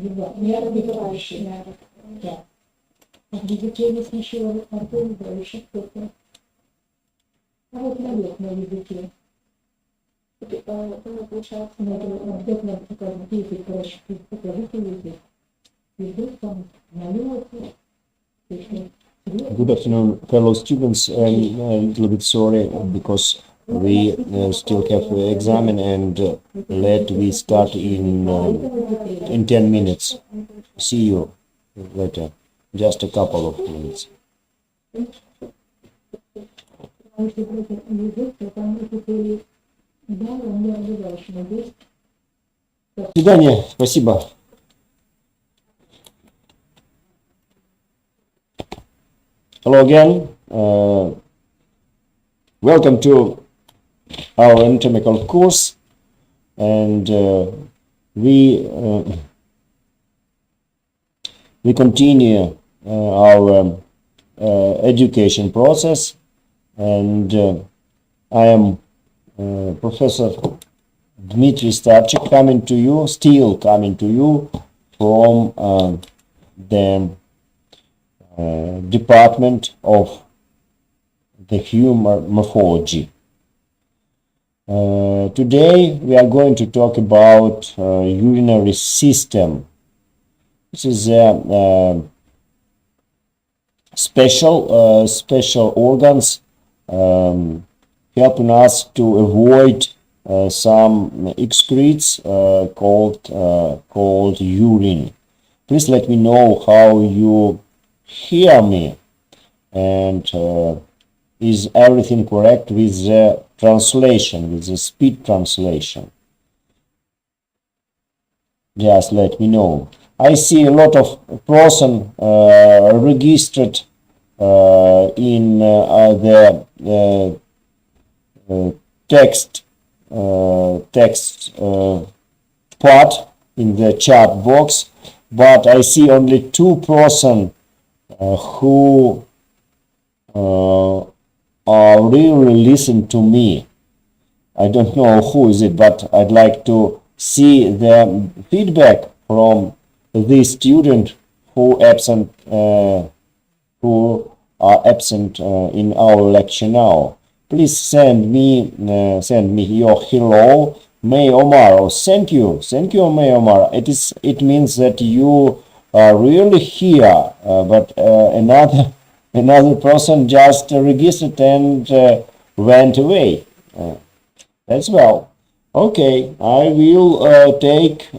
Нервы бывающие. Да. А в языке сначала артерии, дальше кто-то. А вот налет на языке. Получается, обязательно показать 10 короче, покажите язык. Язык там налет. Good afternoon, fellow students. I'm a little bit sorry because we still have to examine and we start in 10 minutes. See you later. Just a couple of minutes. До свидания. Спасибо. Hello again. Welcome to our anatomical course, and we continue our education process, and I am Professor Dmitry Starchik, still coming to you from the Department of the Human Morphology. Today we are going to talk about urinary system. This is a special organs helping us to avoid some excretes called urine. Please let me know how you hear me, and is everything correct with the translation, with the speed translation? Just let me know. I see a lot of person registered in the text part in the chat box, but I see only 2% who are really listen to me. I don't know who is it, but I'd like to see the feedback from the student who are absent in our lecture now. Please send me your hello, May Omar. Oh, thank you, May Omar. It means that you are really here, but another person just registered and went away. As well. Okay, I will take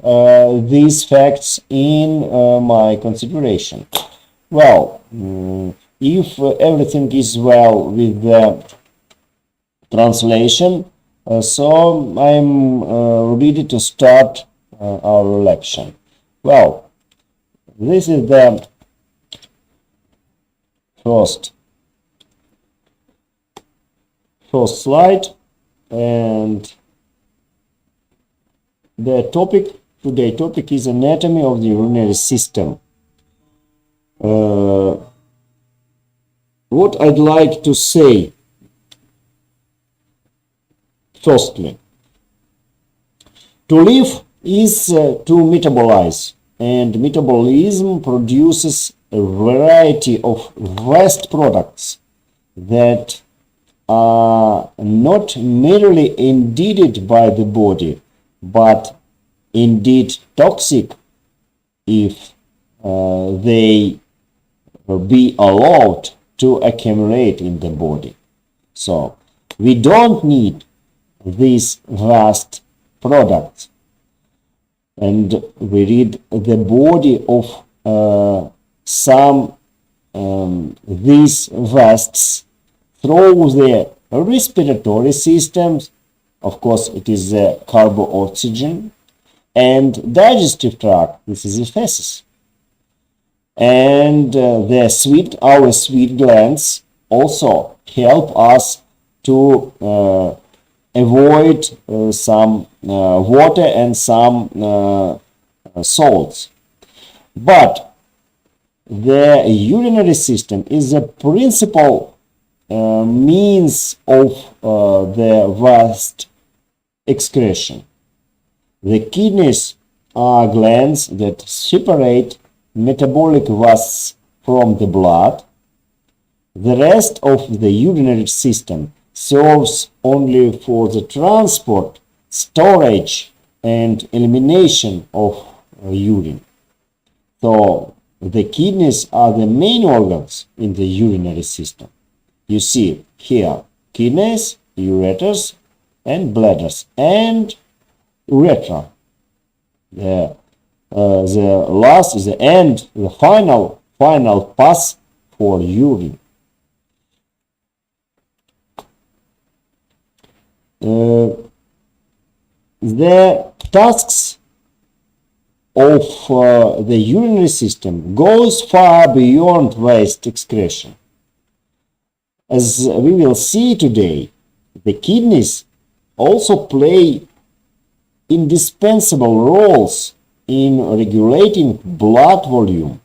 these facts in my consideration. Well, if everything is well with the translation, so I'm ready to start our lecture. Well, this is the first slide, and the today's topic is anatomy of the urinary system. What I'd like to say, firstly, to live is to metabolize, and metabolism produces a variety of waste products that are not merely indeed by the body, but indeed toxic if they be allowed to accumulate in the body. So we don't need these vast products, and we read the body of some these wastes through the respiratory systems. Of course, it is the carbo-oxygen, and digestive tract. This is the feces, and our sweat glands also help us to avoid some water and some salts. But the urinary system is the principal means of the waste excretion. The kidneys are glands that separate metabolic wastes from the blood. The rest of the urinary system serves only for the transport, storage, and elimination of urine. So the kidneys are the main organs in the urinary system. You see here kidneys, ureters, and bladders, and urethra. The last is the end, the final pass for urine. The tasks of the urinary system goes far beyond waste excretion. As we will see today, the kidneys also play indispensable roles in regulating blood volume,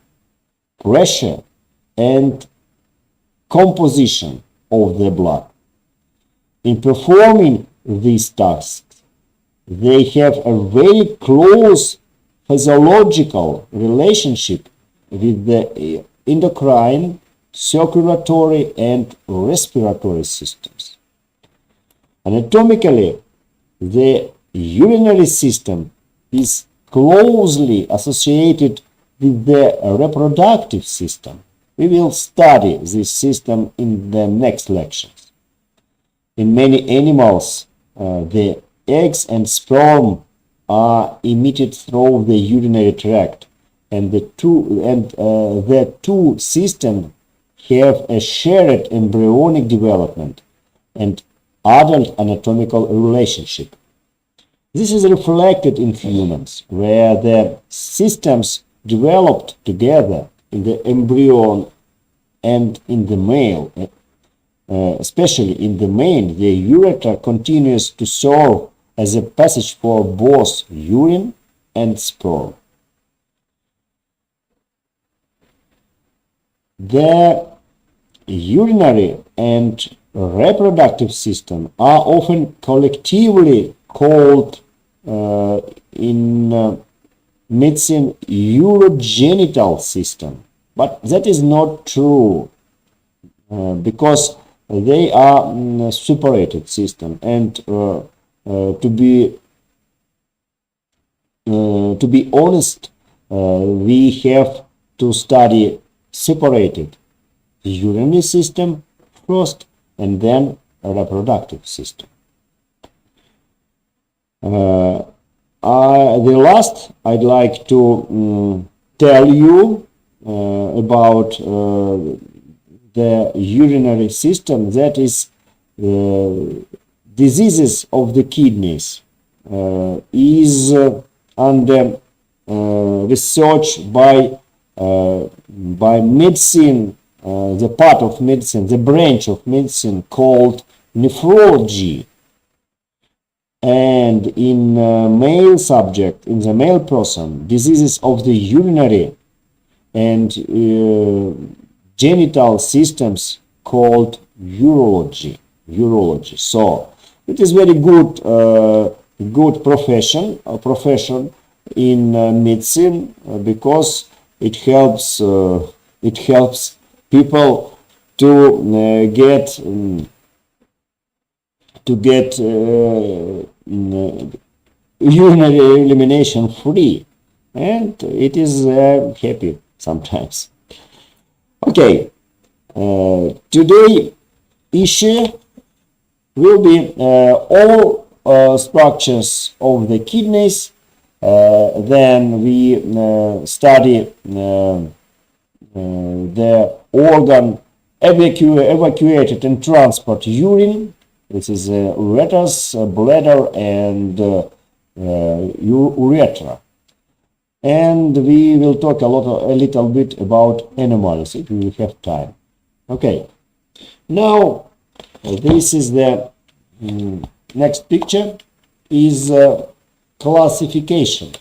pressure, and composition of the blood. In performing these tasks, they have a very close physiological relationship with the endocrine, circulatory, and respiratory systems. Anatomically, the urinary system is closely associated with the reproductive system. We will study this system in the next lectures. In many animals, the eggs and sperm are emitted through the urinary tract, and the two systems have a shared embryonic development and adult anatomical relationship. This is reflected in humans, where the systems developed together in the embryo and in the male. Especially in the male, the ureter continues to serve as a passage for both urine and sperm. The urinary and reproductive system are often collectively called in medicine urogenital system, but that is not true because they are separated system, and to be honest, we have to study separated urinary system first and then a reproductive system. The last I'd like to tell you about the urinary system, that is diseases of the kidneys, is under research by medicine, the part of medicine, the branch of medicine called nephrology. And in male subject, in the male person, diseases of the urinary and genital systems called urology. So it is very good profession in medicine because it helps people to get urinary elimination free, and it is happy sometimes. Okay, today issue will be all structures of the kidneys. Then we study the organ evacuated and transport urine. This is ureters, bladder, and urethra. And we will talk a little bit about animals if we have time. Okay. Now, this is the next picture, is classification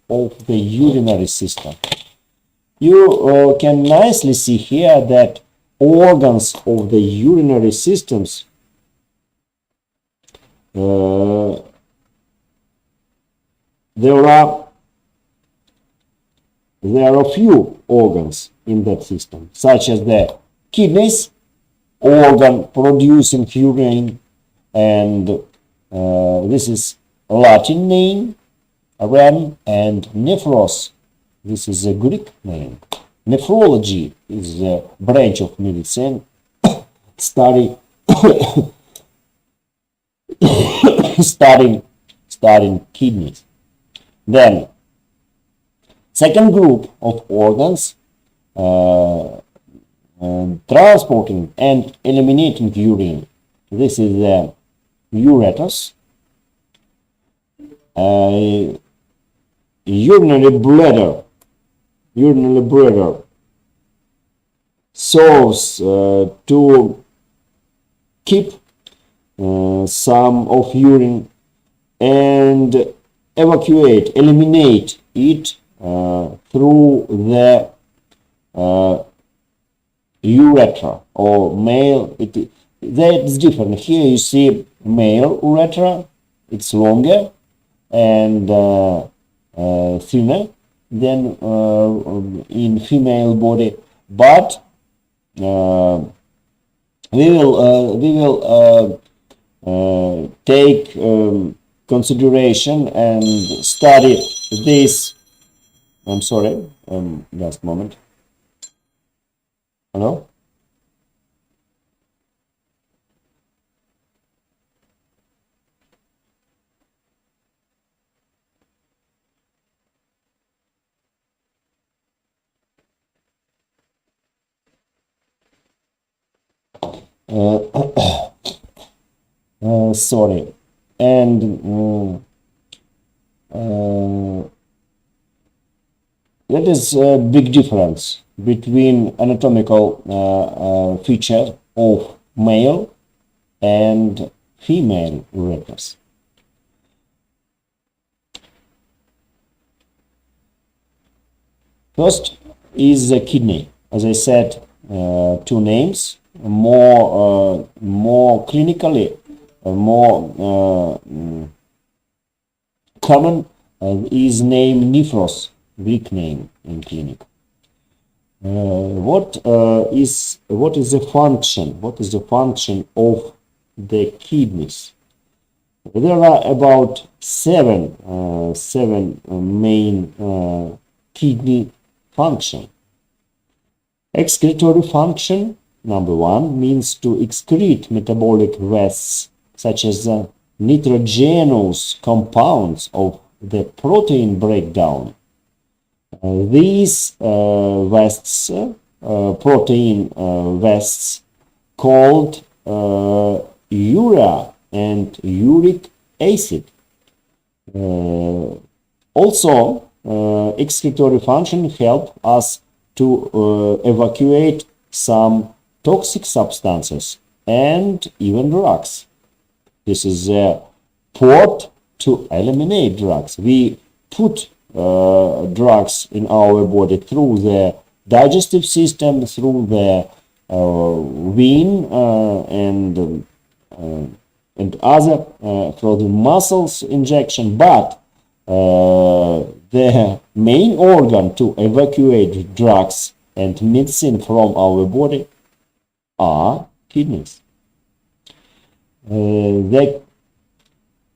of the urinary system. You can nicely see here that organs of the urinary systems there are there are few organs in that system, such as the kidneys, organ producing urine, and this is Latin name, ren, and nephros. This is a Greek name. Nephrology is a branch of medicine studying kidneys. Then, second group of organs transporting and eliminating urine. This is the ureters, urinary bladder. Urinary bladder serves to keep some of urine and eliminate it through the urethra or male. That's different. Here you see male urethra, it's longer and thinner than in female body, but we will take consideration and study this. I'm sorry, last moment. Hello? Sorry, and that is a big difference between anatomical feature of male and female ureters. First is the kidney. As I said, two names. More clinically, more common is name nephros, Greek name in clinic. What is the function? What is the function of the kidneys? There are about seven main kidney function. Excretory function, number one, means to excrete metabolic wastes such as nitrogenous compounds of the protein breakdown. These wastes, protein wastes, called urea and uric acid. Also, excretory function help us to evacuate some toxic substances and even drugs. This is a port to eliminate drugs. We put drugs in our body through the digestive system, through the vein and other through the muscles injection, but the main organ to evacuate drugs and medicine from our body are kidneys. The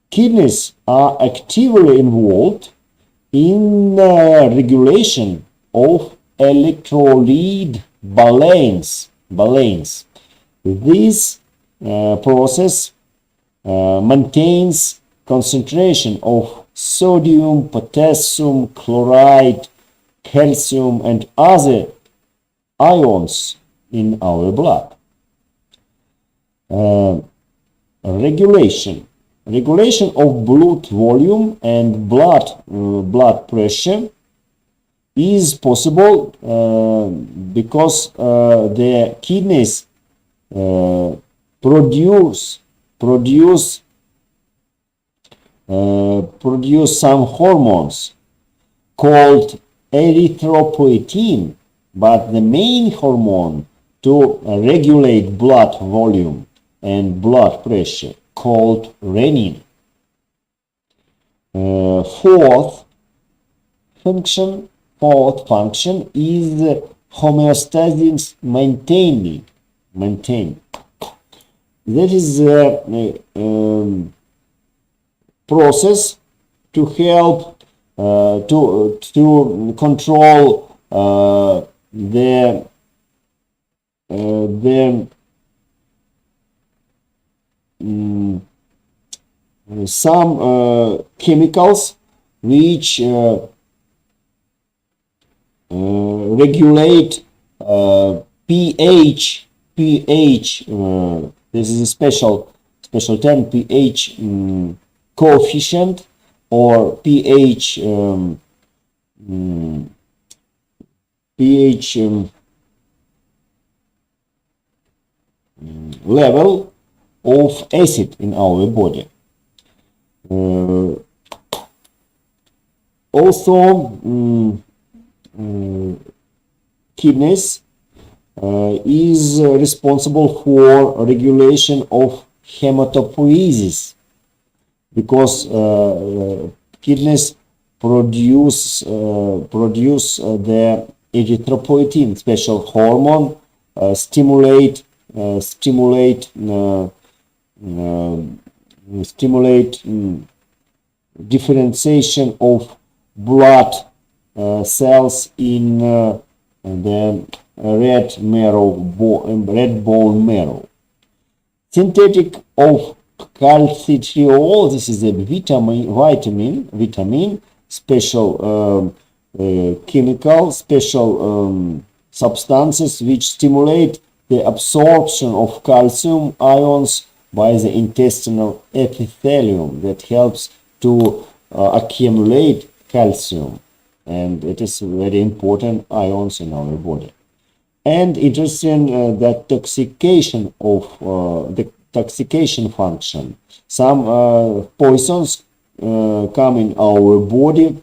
kidneys are actively involved in regulation of electrolyte balance. This process maintains concentration of sodium, potassium, chloride, calcium, and other ions in our blood. Regulation of blood volume and blood pressure is possible because the kidneys produce some hormones called erythropoietin, but the main hormone to regulate blood volume and blood pressure called renin. Fourth function fourth function is homeostasis maintaining. That is process to help to control some chemicals which regulate pH. This is a special term, pH coefficient or pH level of acid in our body. Also, kidneys is responsible for regulation of hematopoiesis, because kidneys produce the erythropoietin, special hormone, stimulate differentiation of blood cells in the red bone marrow. Synthetic of calcitriol, this is a vitamin, special chemical, special substances which stimulate the absorption of calcium ions by the intestinal epithelium, that helps to accumulate calcium, and it is very important ions in our body. And interesting that toxication of the toxication function. Some poisons come in our body,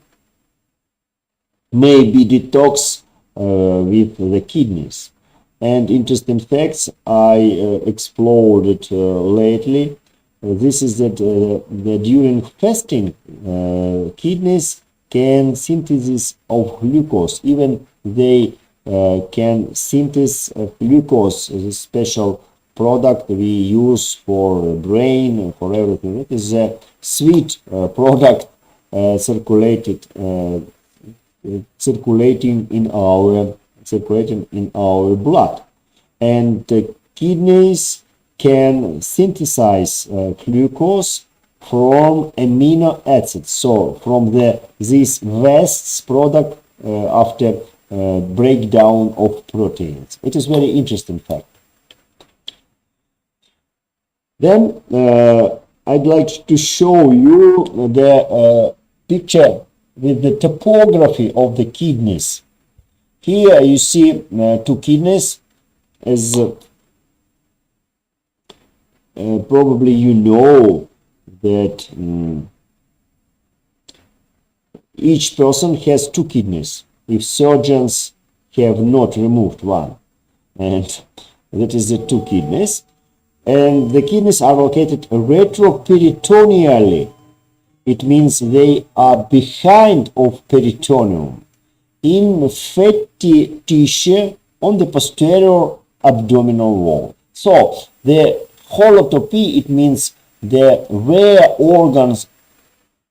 may be detox with the kidneys. And interesting facts I explored lately. This is that during fasting, kidneys can synthesis of glucose. Even they can synthesize glucose, a special product we use for brain, for everything. It is a sweet product circulating in our blood, and the kidneys can synthesize glucose from amino acids. So from this waste product after breakdown of proteins. It is very interesting fact. Then I'd like to show you the picture with the topography of the kidneys. Here you see two kidneys, as probably you know that each person has two kidneys if surgeons have not removed one, and that is the two kidneys. And the kidneys are located retroperitoneally. It means they are behind of peritoneum, in fatty tissue on the posterior abdominal wall. So the holotopy, it means where organs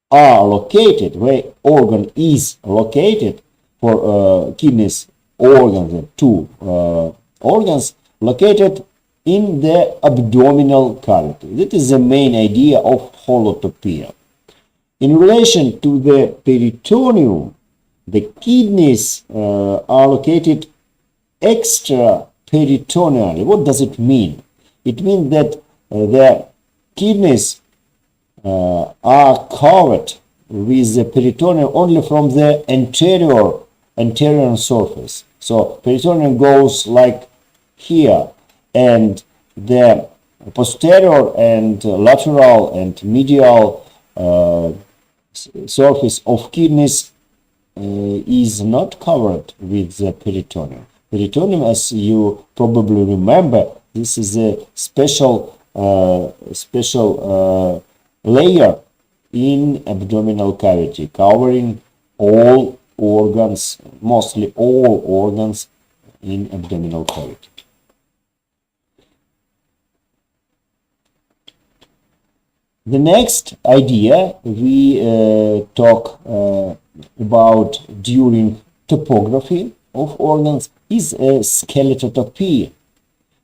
are located, where organ is located for kidneys organs, the two organs located in the abdominal cavity. That is the main idea of holotopia. In relation to the peritoneum, the kidneys are located extraperitoneally. What does it mean? It means that the kidneys are covered with the peritoneum only from the anterior surface. So peritoneum goes like here, and the posterior and lateral and medial surface of kidneys is not covered with the peritoneum. Peritoneum, as you probably remember, this is a special layer in abdominal cavity, covering all organs, mostly all organs in abdominal cavity. The next idea we talk about during topography of organs is skeletotopy.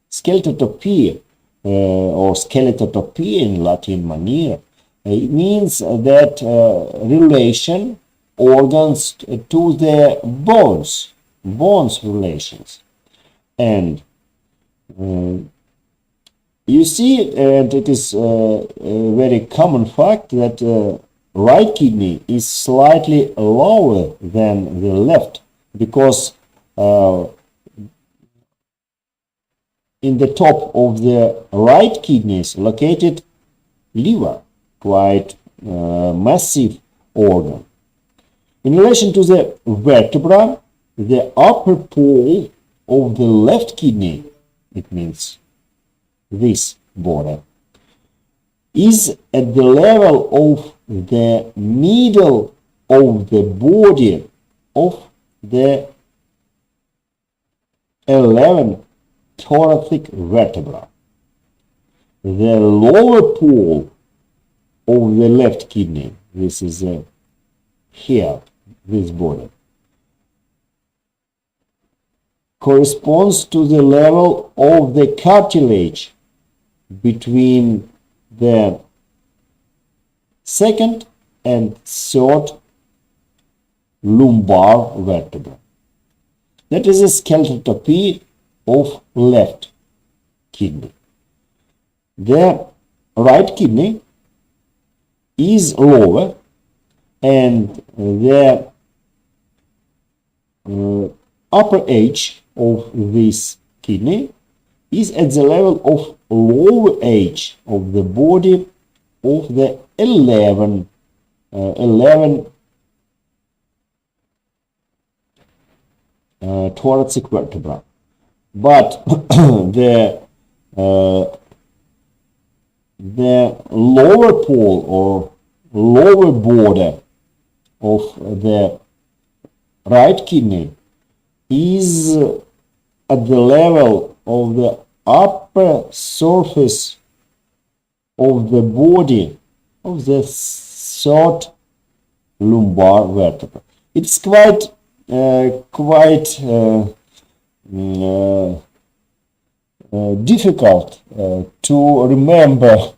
Skeletotopy or skeletotopy in Latin manier, it means that relation organs to the bones relations. And you see, and it is a very common fact that right kidney is slightly lower than the left, because in the top of the right kidney is located liver, quite massive organ. In relation to the vertebra, the upper pole of the left kidney, it means this border, is at the level of the middle of the body of the 11 thoracic vertebra. The lower pole of the left kidney, this is here, this border, corresponds to the level of the cartilage between the second and third lumbar vertebra. That is a skeletotopy of left kidney. The right kidney is lower, and the upper edge of this kidney is at the level of lower edge of the body of the 11 thoracic vertebra. But the lower pole or lower border of the right kidney is at the level of the upper surface of the body of the third lumbar vertebra. It's quite difficult to remember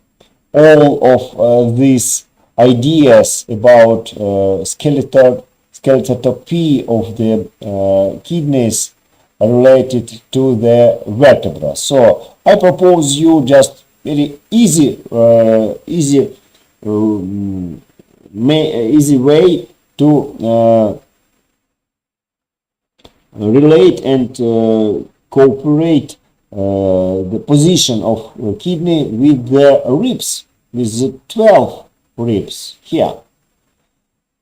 all of these ideas about skeletotopy of the kidneys related to the vertebra. So I propose you just very easy way to relate and cooperate the position of kidney with the ribs, with the 12 ribs here.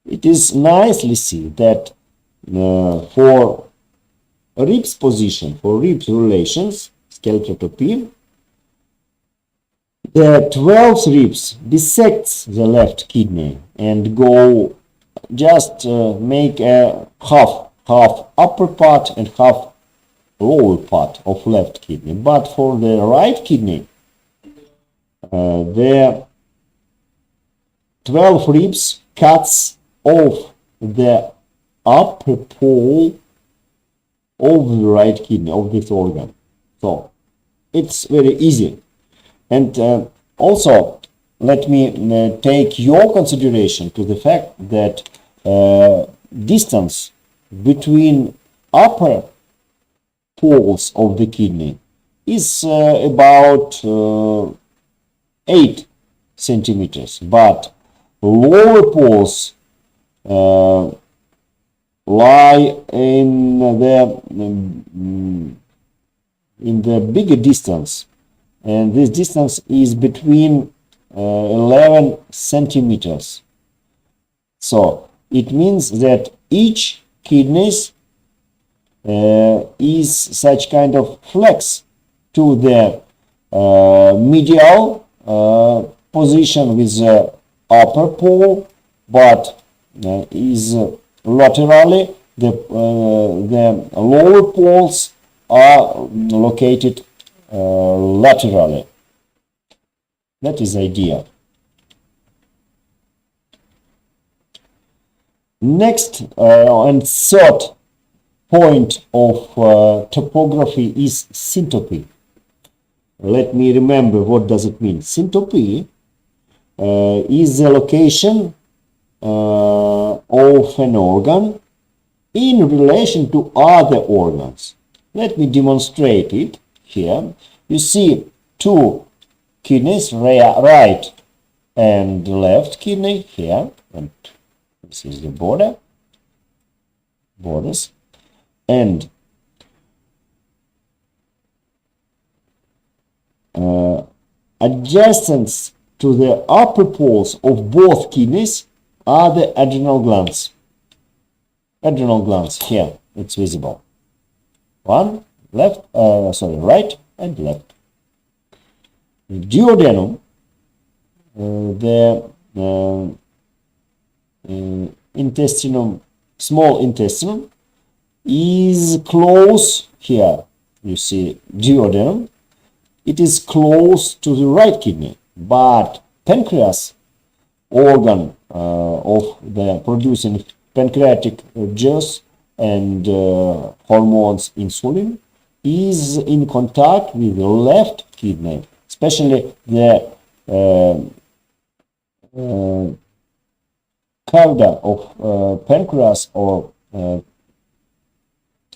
It is nicely seen that for ribs position, for ribs relations, skeletotopy, the 12th ribs bisects the left kidney and go just make a half upper part and half lower part of left kidney. But for the right kidney, the 12 ribs cuts off the upper pole of the right kidney, of this organ. So it's very easy. And also let me take your consideration to the fact that distance between upper poles of the kidney is about 8 centimeters, but lower poles lie in the bigger distance, and this distance is between 11 centimeters. So it means that each kidney is such kind of flex to the medial position with the upper pole, but is laterally. The lower poles are located laterally. That is idea. Next and third point of topography is synthopy. Let me remember what does it mean. Synthopy is the location of an organ in relation to other organs. Let me demonstrate it here. You see two kidneys, right and left kidney here, and this is the borders, and adjacent to the upper poles of both kidneys are the adrenal glands. Adrenal glands here, it's visible. One, right and left. The duodenum, the intestinum, small intestine, is close here. You see duodenum. It is close to the right kidney, but pancreas, organ of the producing pancreatic juice and hormones insulin, is in contact with the left kidney, especially the cauda of pancreas, or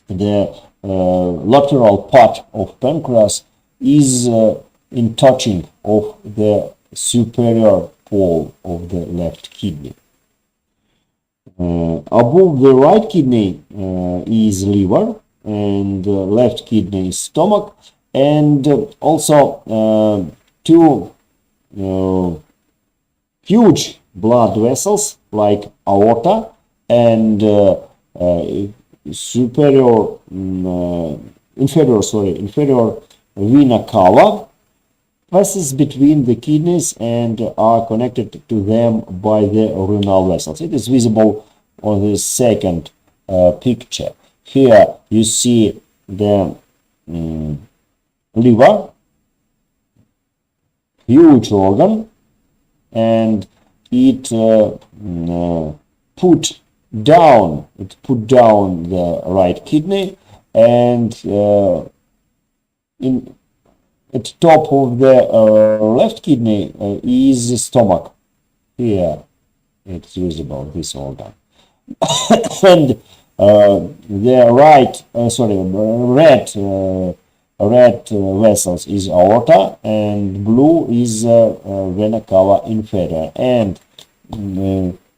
the lateral part of pancreas is in touching of the superior pole of the left kidney. Above the right kidney is liver, and left kidney is stomach, and also two huge blood vessels like aorta and inferior vena cava passes between the kidneys and are connected to them by the renal vessels. It is visible on the second picture. Here you see the liver, huge organ, and it put down the right kidney, and at top of the left kidney is the stomach. Here it's visible, this organ. And the red vessels is aorta, and blue is vena cava inferior. And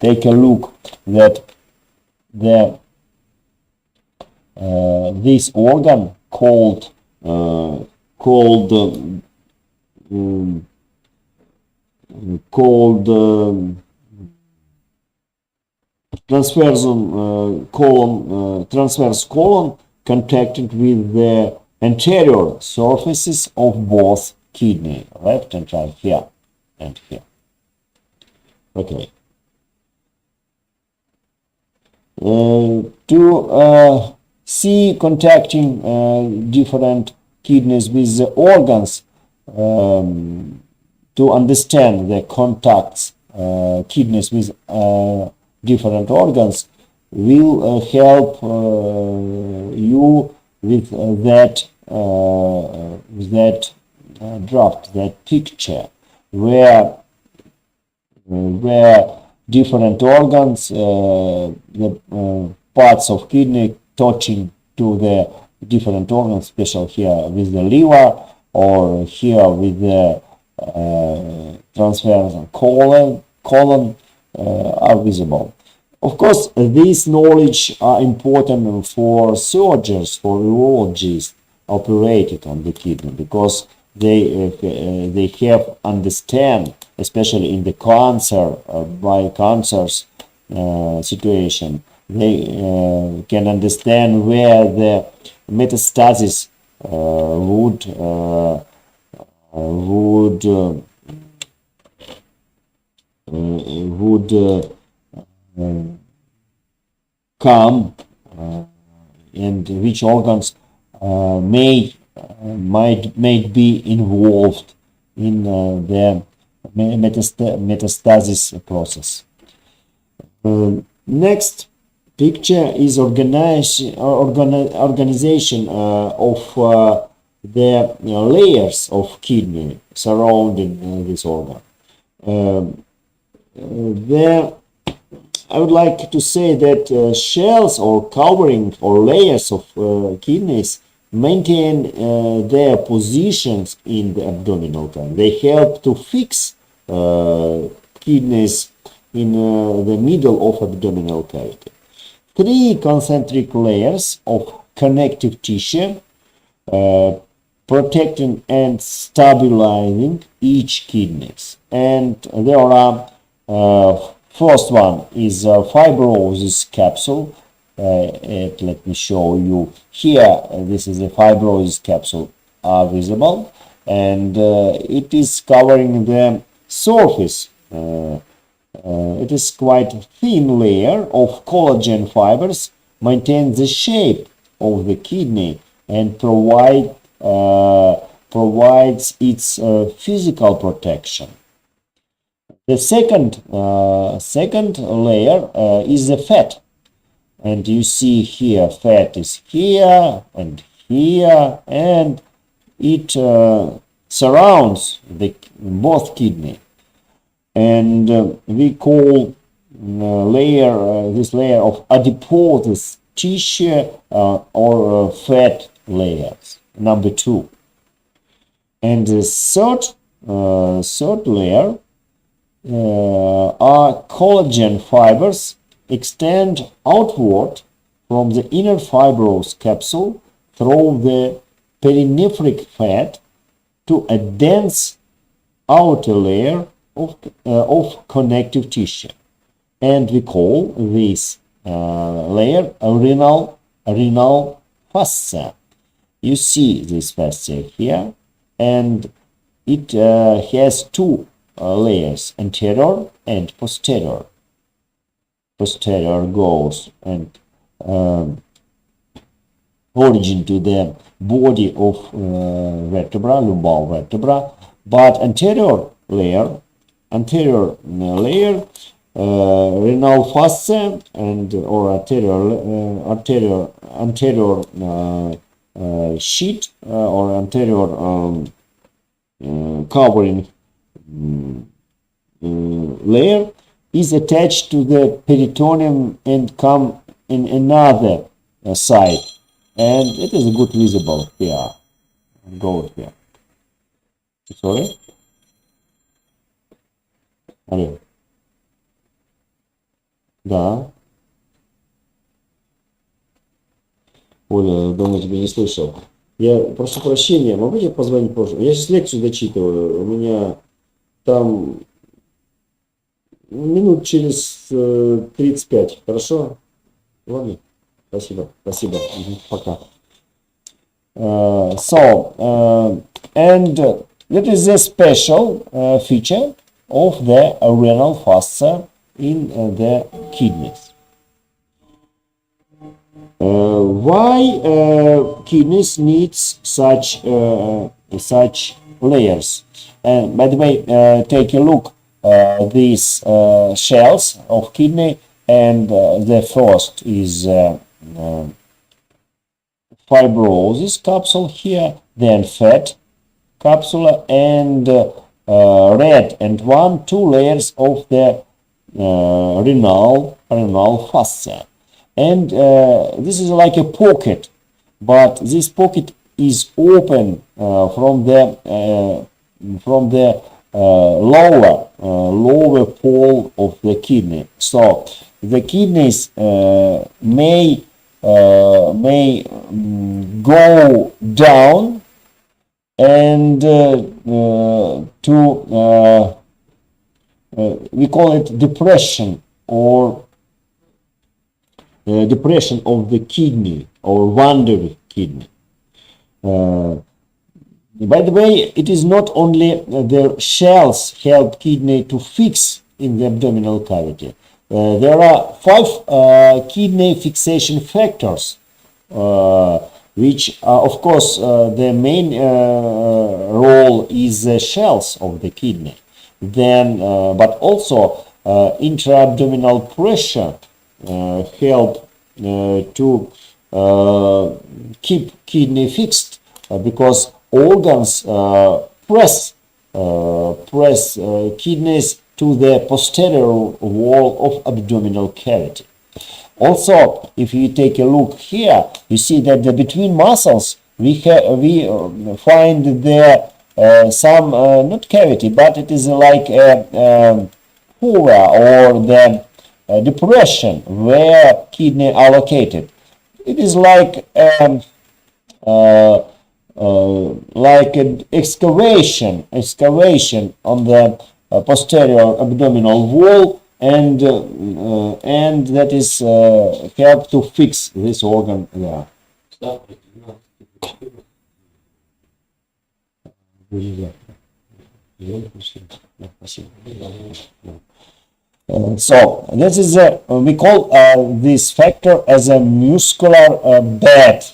take a look that this organ called transverse column contacted with the anterior surfaces of both kidney, left and right, here and here. Okay. To see contacting different kidneys with the organs, to understand the contacts kidneys with different organs, will help you with that draft, that picture, where different organs, the parts of kidney touching to the different organs, especially here with the liver, or here with the transverse column are visible. Of course, these knowledge are important for surgeons, for urologists operated on the kidney, because they have understand, especially in the cancer, by cancers situation, they can understand where the metastasis would come and which organs might be involved in the metastasis process. Next picture is organization of the layers of kidney surrounding this organ. I would like to say that shells or covering or layers of kidneys maintain their positions in the abdominal cavity. They help to fix kidneys in the middle of abdominal cavity. 3 concentric layers of connective tissue protecting and stabilizing each kidneys. And there are first one is a fibrosis capsule. Let me show you here. This is a fibrosis capsule visible, and it is covering the surface. It is quite thin layer of collagen fibers, maintains the shape of the kidney and provides its physical protection. The second layer is the fat, and you see here fat is here, and it surrounds both kidney, and we call this layer of adipose tissue or fat layers, number 2. And the third layer are collagen fibers extend outward from the inner fibrous capsule through the perinephric fat to a dense outer layer of connective tissue, and we call this layer a renal fascia. You see this fascia here, and it has 2 layers, anterior and posterior. Posterior goes and origin to the body of vertebra, lumbar vertebra, but anterior layer, renal fascia and or anterior sheet or anterior covering layer is attached to the peritoneum and come in another side, and it is good visible here. Go here. Sorry. Алло. Да. Оля, давно тебя не слышал. Я прошу прощения, могу тебе позвонить позже? Я сейчас лекцию дочитываю. У меня там минут через 35. Хорошо? Ладно. Спасибо. Пока. And that is a special feature of the renal fascia in the kidneys. Why kidneys needs such layers? And by the way, take a look these shells of kidney, and the first is fibrosis capsule here, then fat capsule, and red and 2 layers of the renal fascia. And this is like a pocket, but this pocket is open from the lower pole of the kidney. So the kidneys may go down and we call it depression, or depression of the kidney, or wandering kidney. By the way, it is not only the shells help kidney to fix in the abdominal cavity. there are 5 kidney fixation factors, which of course the main role is the shells of the kidney. Then, but also intra-abdominal pressure help to keep kidney fixed, because organs press kidneys to the posterior wall of abdominal cavity. Also, if you take a look here, you see that between muscles we find there some not cavity, but it is like a furrow or the depression where kidney are located. It is like an excavation on the posterior abdominal wall, and that is help to fix this organ there. So this is we call this factor as a muscular bed,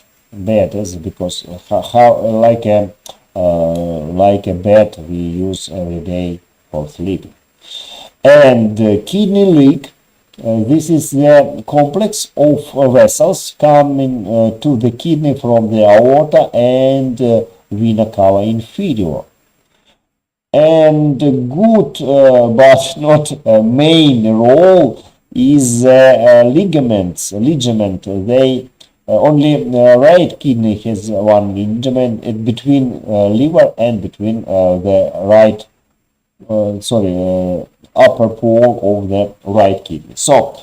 because how like a bed we use every day for sleeping. And kidney leak, this is the complex of vessels coming to the kidney from the aorta and vena cava inferior. And good but not main role is ligaments. They only right kidney has one ligament between liver and between the right upper pole of the right kidney. So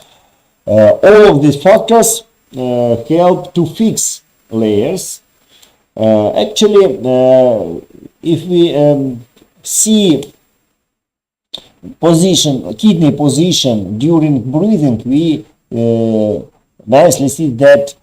all of these factors help to fix layers. Actually, if we see kidney position during breathing, we nicely see that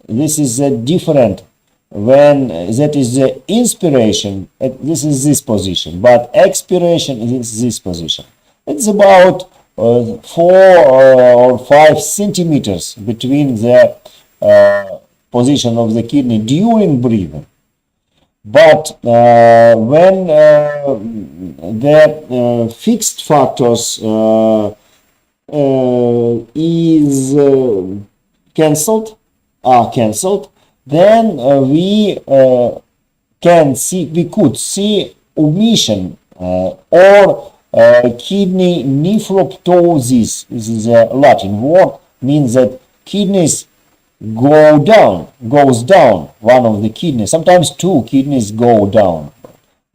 this is different. When that is the inspiration, this is this position, but expiration is this position. It's about 4 or 5 centimeters between the position of the kidney during breathing. But when the fixed factors is cancelled, then we could see omission or kidney nephroptosis. This is a Latin word, means that kidneys goes down, one of the kidneys. Sometimes 2 kidneys go down,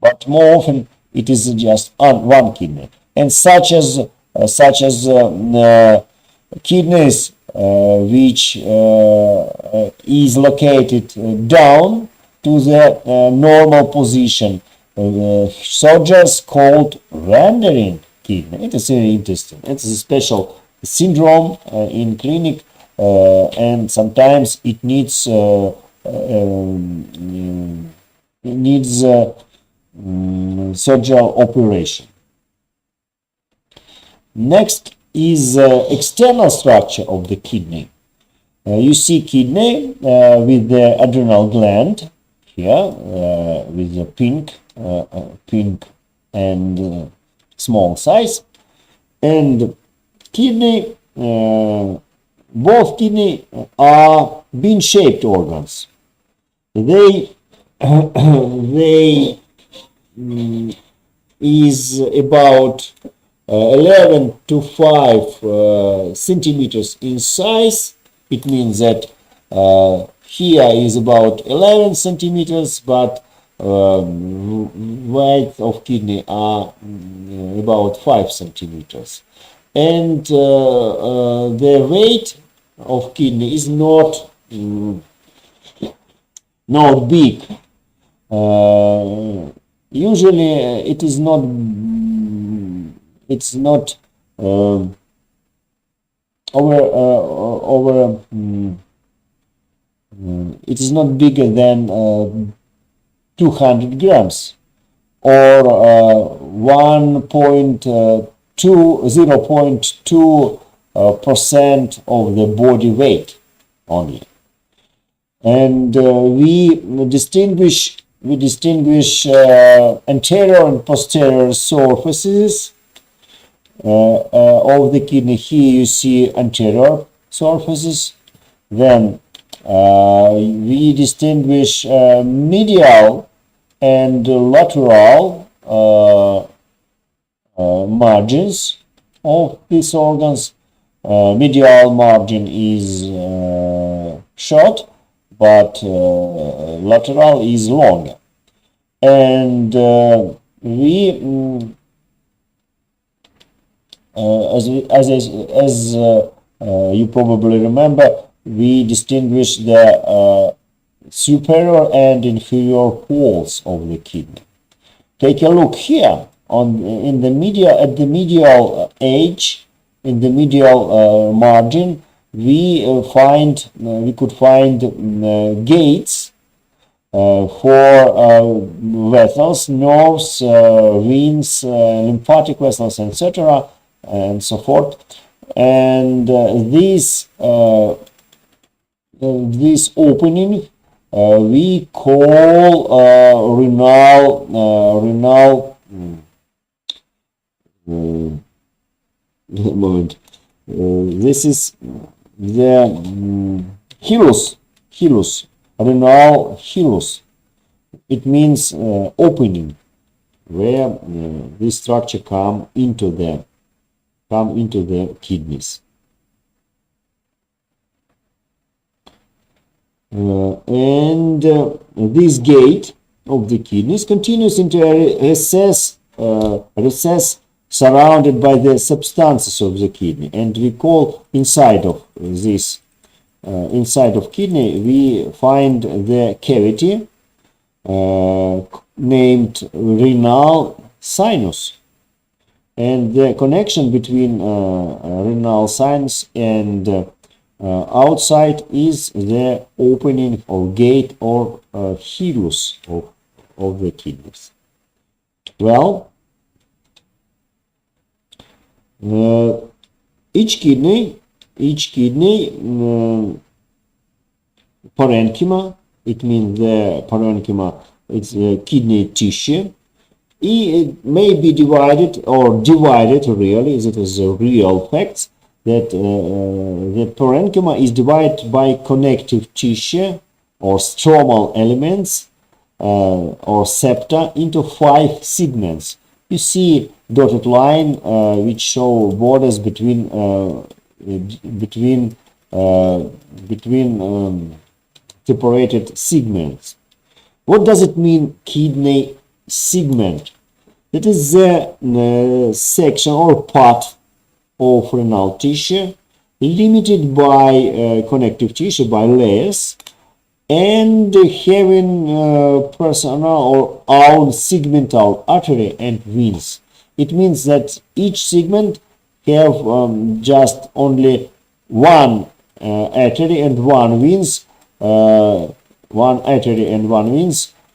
but more often it is just one kidney. And such as kidneys which is located down to the normal position, soldiers called wandering kidney. It is very interesting. It's a special syndrome in clinic, and sometimes it needs surgical operation. Next is external structure of the kidney. You see kidney with the adrenal gland here, with the pink and small size, and kidney. Both kidney are bean-shaped organs. They is about 11 to 5 centimeters in size. It means that here is about 11 centimeters, but width of kidney are about 5 centimeters. And the weight of kidney is not big. Usually it is not it is not bigger than 200 grams or 1.3 0.2% of the body weight only. And we distinguish anterior and posterior surfaces of the kidney. Here you see anterior surfaces. Then we distinguish medial and lateral margins of these organs. Medial margin is short, but lateral is longer. And we as you probably remember, we distinguish the superior and inferior walls of the kidney. Take a look here at the medial edge, in the medial margin. We could find gates for vessels, nerves, veins, lymphatic vessels, etc., and so forth. And this opening we call renal moment. This is the hilus, renal hilus. It means opening, where this structure come into the kidneys. And this gate of the kidneys continues into a recess surrounded by the substances of the kidney, and we call inside of this kidney we find the cavity named renal sinus, and the connection between renal sinus and outside is the opening or gate or hilus of the kidneys. Well, each kidney parenchyma, it means the parenchyma, it's kidney tissue. It may be divided really, it is a real fact that the parenchyma is divided by connective tissue or stromal elements or septa into 5 segments. You see dotted line which show borders between separated segments. What does it mean, kidney segment? That is the section or part of renal tissue limited by connective tissue, by layers, and having personal or own segmental artery and veins. It means that each segment have just only one artery and one veins,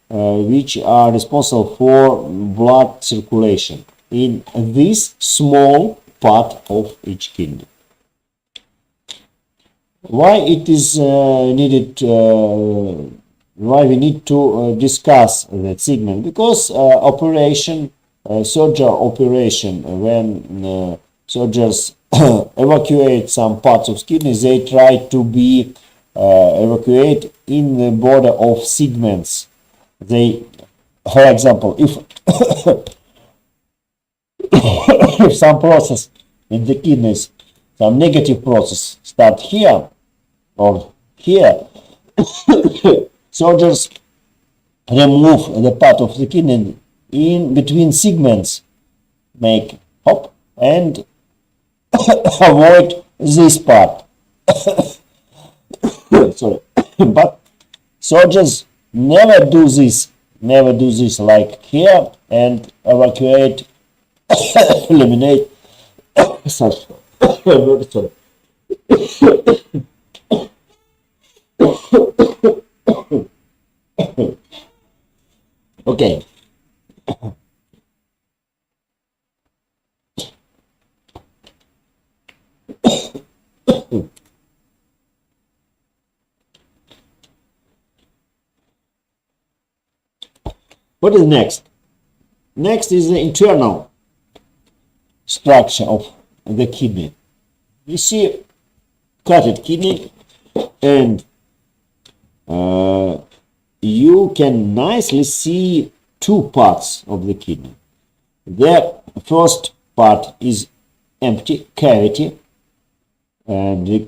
which are responsible for blood circulation in this small part of each kidney. Why it is needed? Why we need to discuss that segment? Because surgery operation, when surgeons evacuate some parts of kidneys, they try to be evacuate in the border of segments. They, for example, if if some process in the kidneys, some negative process start here or here, soldiers remove the part of the kidney in between segments, make hop and avoid this part. Sorry, but soldiers never do this like here and evacuate, eliminate. Sorry. Okay. What is next? Next is the internal structure of the kidney. You see carotid kidney, and you can nicely see two parts of the kidney. The first part is empty cavity, and we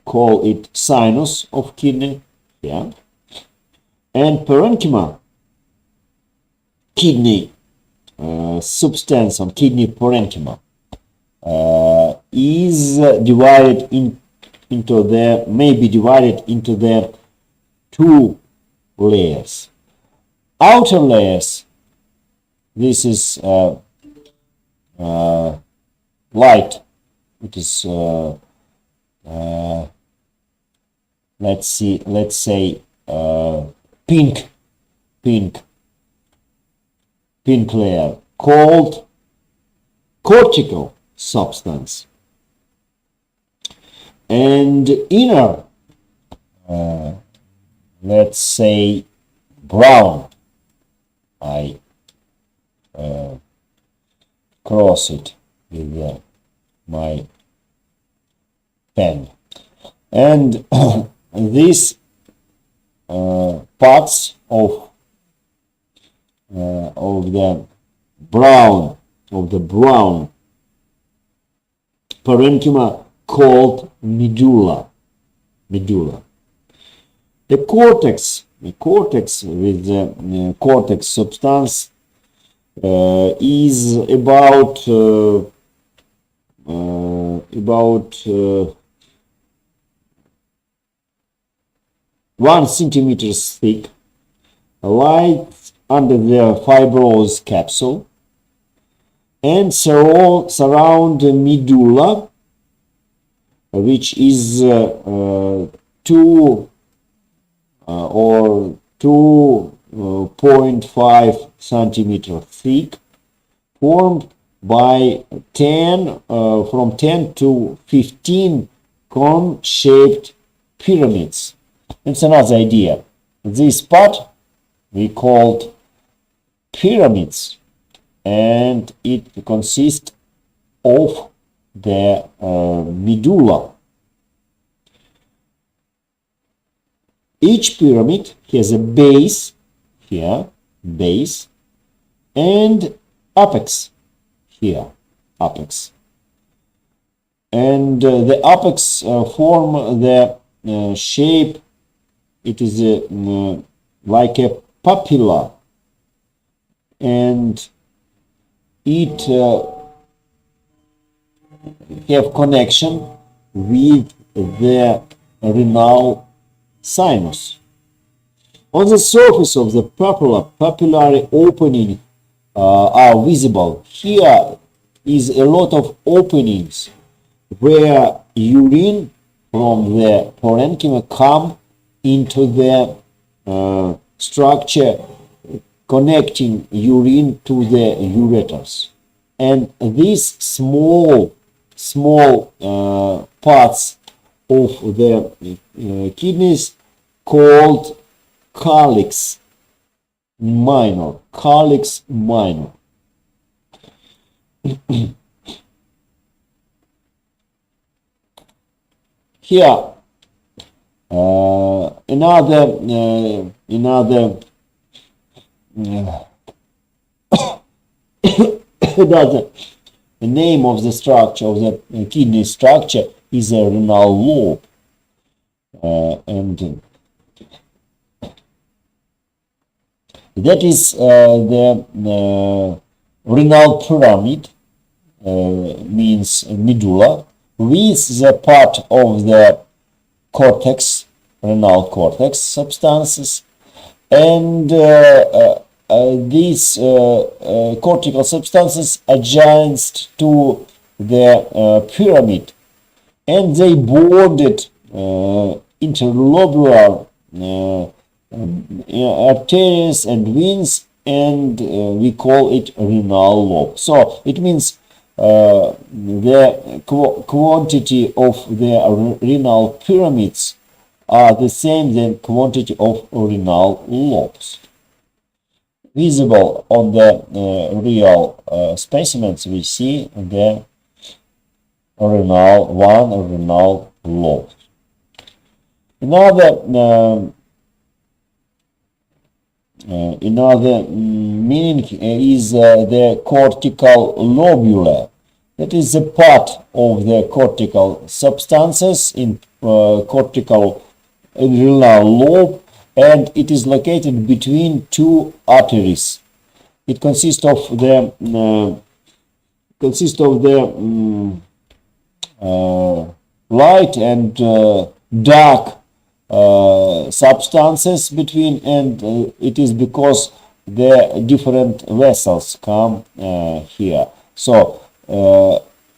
call it sinus of kidney. Yeah. And parenchyma, kidney substance on kidney parenchyma, is divided into the, may be divided into the two layers. Outer layers, this is light, it is let's say pink layer, called cortical substance, and inner, let's say brown, I cross it with my pen, and these parts of the brown parenchyma called medulla. The cortex with the cortex substance is about 1 centimeter thick, lies under the fibrous capsule, and surround the medulla, which is 2 or 2.5 centimeter thick, formed by from 10 to 15 cone-shaped pyramids. It's another idea. This part we called pyramids, and it consists of the medulla. Each pyramid has a base here, and apex here, apex. And the apex form the shape, it is like a papilla, and it have connection with the renal sinus. On the surface of the papillary opening are visible. Here is a lot of openings where urine from the parenchyma come into the structure connecting urine to the ureters, and these small parts of the kidneys called calyx minor. Here another the name of the structure of the kidney structure is a renal lobe, and that is the renal pyramid, means medulla, with the part of the cortex, renal cortex substances, and these cortical substances adjacent to the pyramid, and they bordered interlobular arteries and veins, and we call it renal lobe. So it means the quantity of the renal pyramids are the same than quantity of renal lobes. visible on the real specimens. We see the renal lobe. Another meaning is the cortical lobular. That is a part of the cortical substances in cortical renal lobe, and it is located between two arteries. It consists of the light and dark substances between, and it is because the different vessels come here. So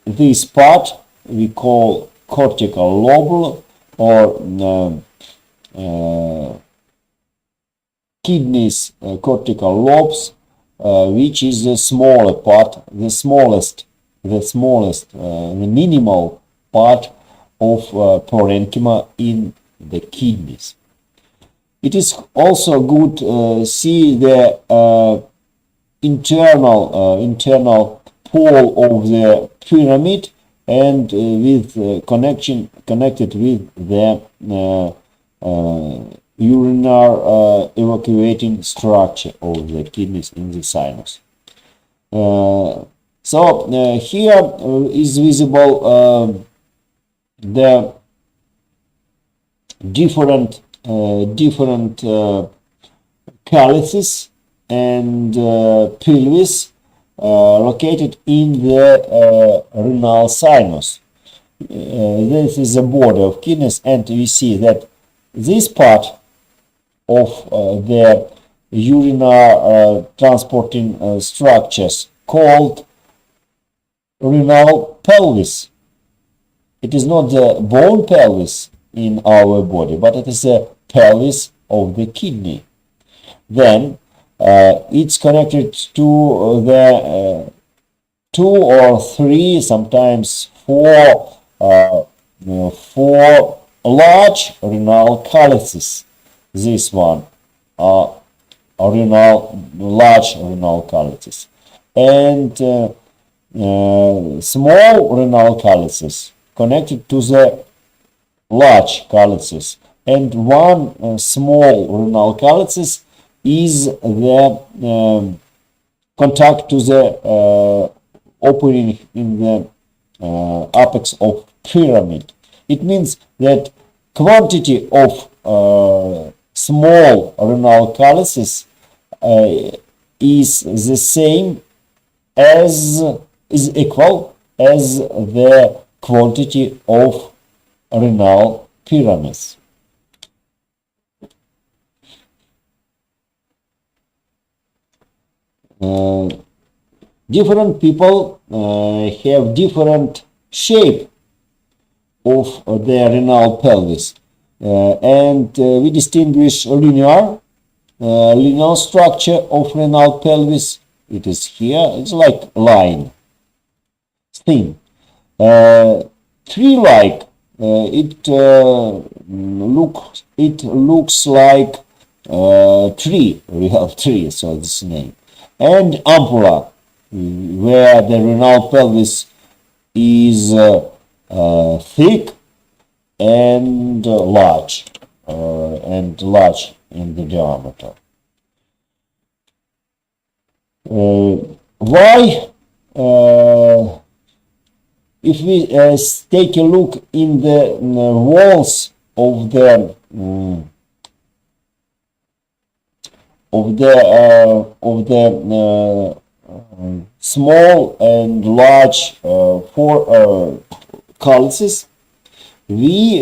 this part we call cortical lobule, or kidneys, cortical lobes, which is the smaller part, the minimal part of parenchyma in the kidneys. It is also good see the internal pole of the pyramid, and with connected with the urinary evacuating structure of the kidneys in the sinus. So here is visible the different calyces and pelvis located in the renal sinus. This is the border of kidneys, and we see that this part of the urinary transporting structures called renal pelvis. It is not the bone pelvis in our body, but it is a pelvis of the kidney. Then it's connected to the 2 or 3, sometimes 4 large renal calyces. This one are large renal calyces, and small renal calyces connected to the large calyces, and one small renal calyces is the contact to the opening in the apex of pyramid. It means that quantity of small renal calyces is the same as is equal as the quantity of renal pyramids. Different people have different shape of their renal pelvis, and we distinguish linear structure of renal pelvis. It is here. It's like line, thin. Tree-like. It looks like tree, real tree. So this name. And ampulla, where the renal pelvis is thick and large in the diameter. Why? If we take a look in the walls of the small and large calyces, we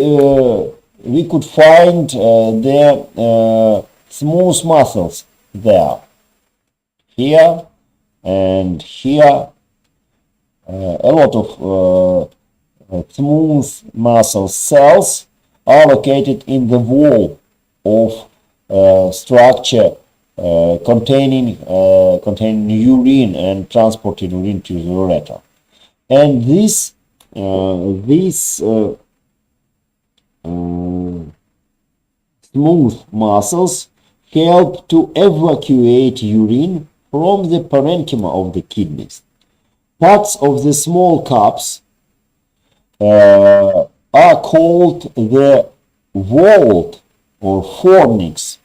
could find the smooth muscles there, here and here. A lot of smooth muscle cells are located in the wall of structure containing urine and transporting urine to the ureter. And these smooth muscles help to evacuate urine from the parenchyma of the kidneys. Parts of the small cups are called the vault or fornix.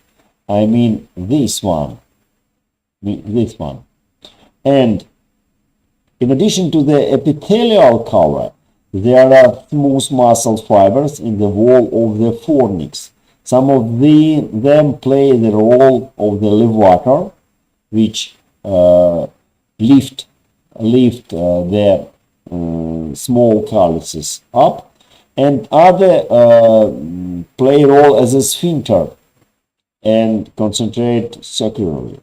I mean this one. And in addition to the epithelial cover, there are smooth muscle fibers in the wall of the fornix. Some of them play the role of the levator, which lift the small calyces up, and other play a role as a sphincter and concentrate circularly.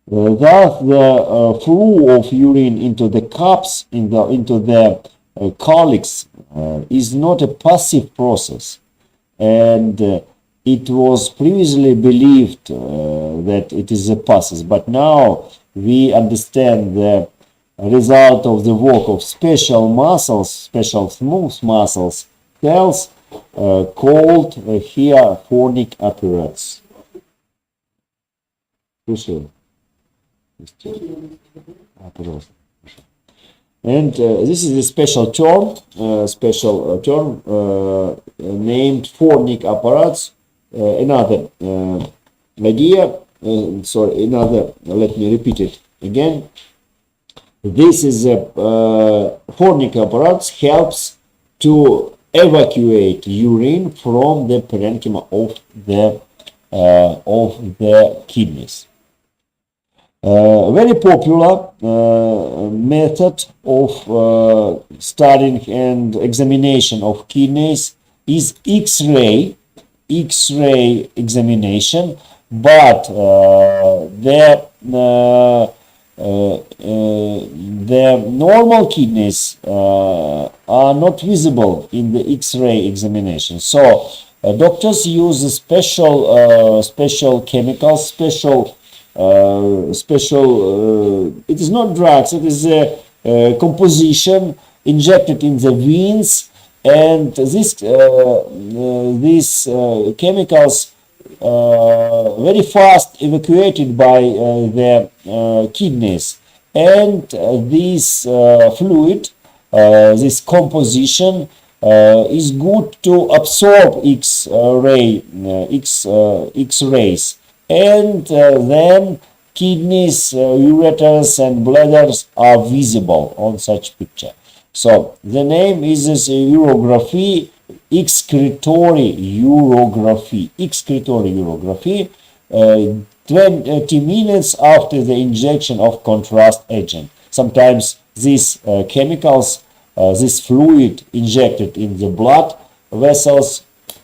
Thus, the flow of urine into the cups, into the calyx, is not a passive process, and it was previously believed that it is a passive, but now we understand the result of the work of special muscles, special smooth muscles, cells called here fornic apparatus. And this is a special term, named fornic apparatus. Another idea, let me repeat it again. This is a fornic apparatus helps to evacuate urine from the parenchyma of the kidneys. Very popular method of studying and examination of kidneys is X-ray examination, but the normal kidneys are not visible in the X-ray examination. So doctors use special chemicals, it is not drugs, it is a composition injected in the veins, and these chemicals very fast evacuated by the kidneys, and this fluid, this composition is good to absorb X-rays, and then kidneys, ureters and bladders are visible on such picture. So the name is this urography, excretory urography. 20 minutes after the injection of contrast agent. Sometimes these chemicals, this fluid injected in the blood vessels,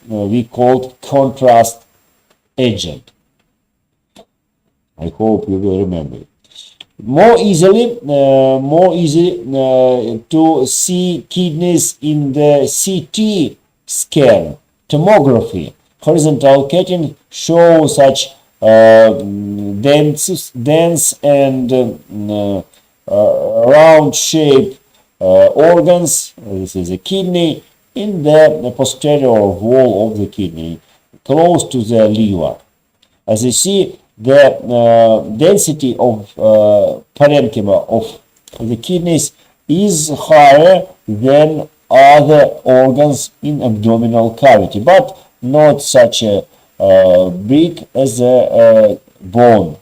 we called contrast agent. I hope you will remember it. More easily to see kidneys in the CT scan, tomography. Horizontal cutting shows such dense and round-shaped organs. This is a kidney in the posterior wall of the kidney, close to the liver. As you see, the density of parenchyma of the kidneys is higher than other organs in abdominal cavity, but not such a big as a bone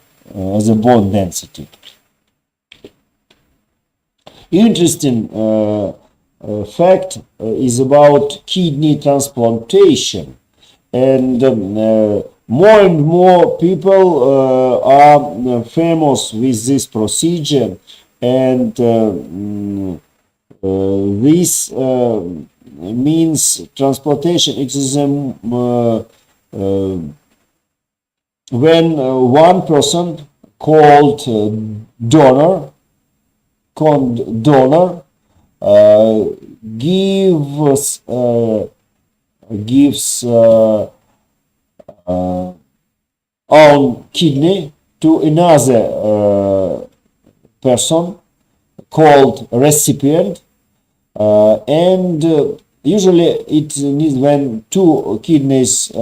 density. Interesting fact is about kidney transplantation, and more and more people are famous with this procedure, and this means transplantation. It is when one person called donor gives own kidney to another person called recipient, and usually it needs when two kidneys,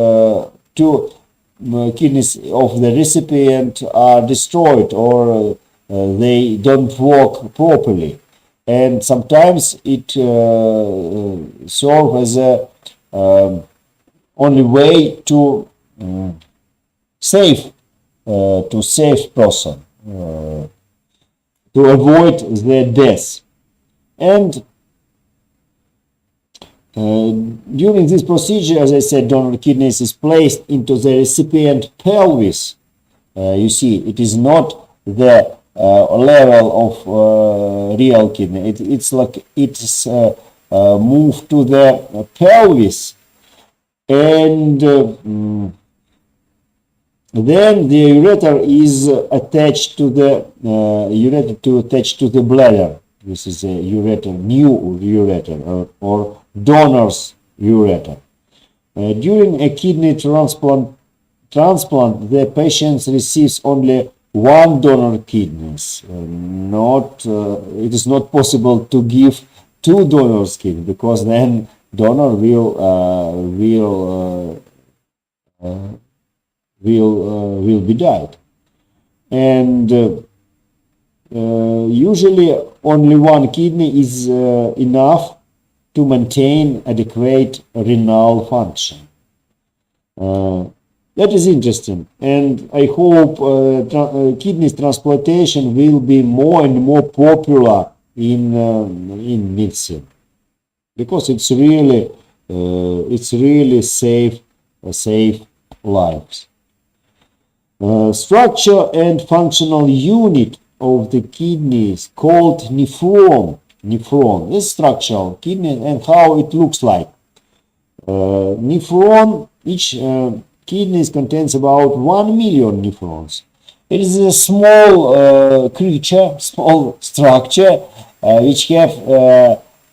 two kidneys of the recipient are destroyed or they don't work properly, and sometimes it serves as a only way to save person, to avoid their death. And during this procedure, as I said, donor kidneys is placed into the recipient pelvis. You see, it is not the level of real kidney. It's like it's moved to the pelvis, and then the ureter is attached to the bladder. This is a ureter, new ureter, or donor's ureter. During a kidney transplant, the patient receives only one donor kidneys. It is not possible to give two donors kidney, because then donor will be died. And usually only one kidney is enough to maintain adequate renal function. That is interesting, and I hope kidney transplantation will be more and more popular in medicine, because it's really save lives. Structure and functional unit of the kidney is called nephron. Nephron. This structural kidney and how it looks like. Nephron, each kidney contains about 1 million nephrons. It is a small creature, small structure, which have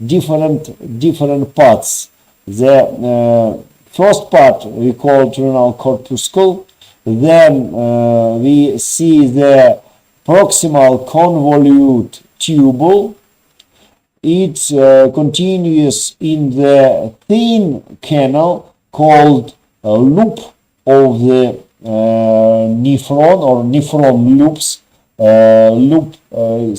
different parts. The first part we call renal corpuscle. Then we see the proximal convolute tubule. It continues in the thin canal called loop of the nephron, or nephron loops.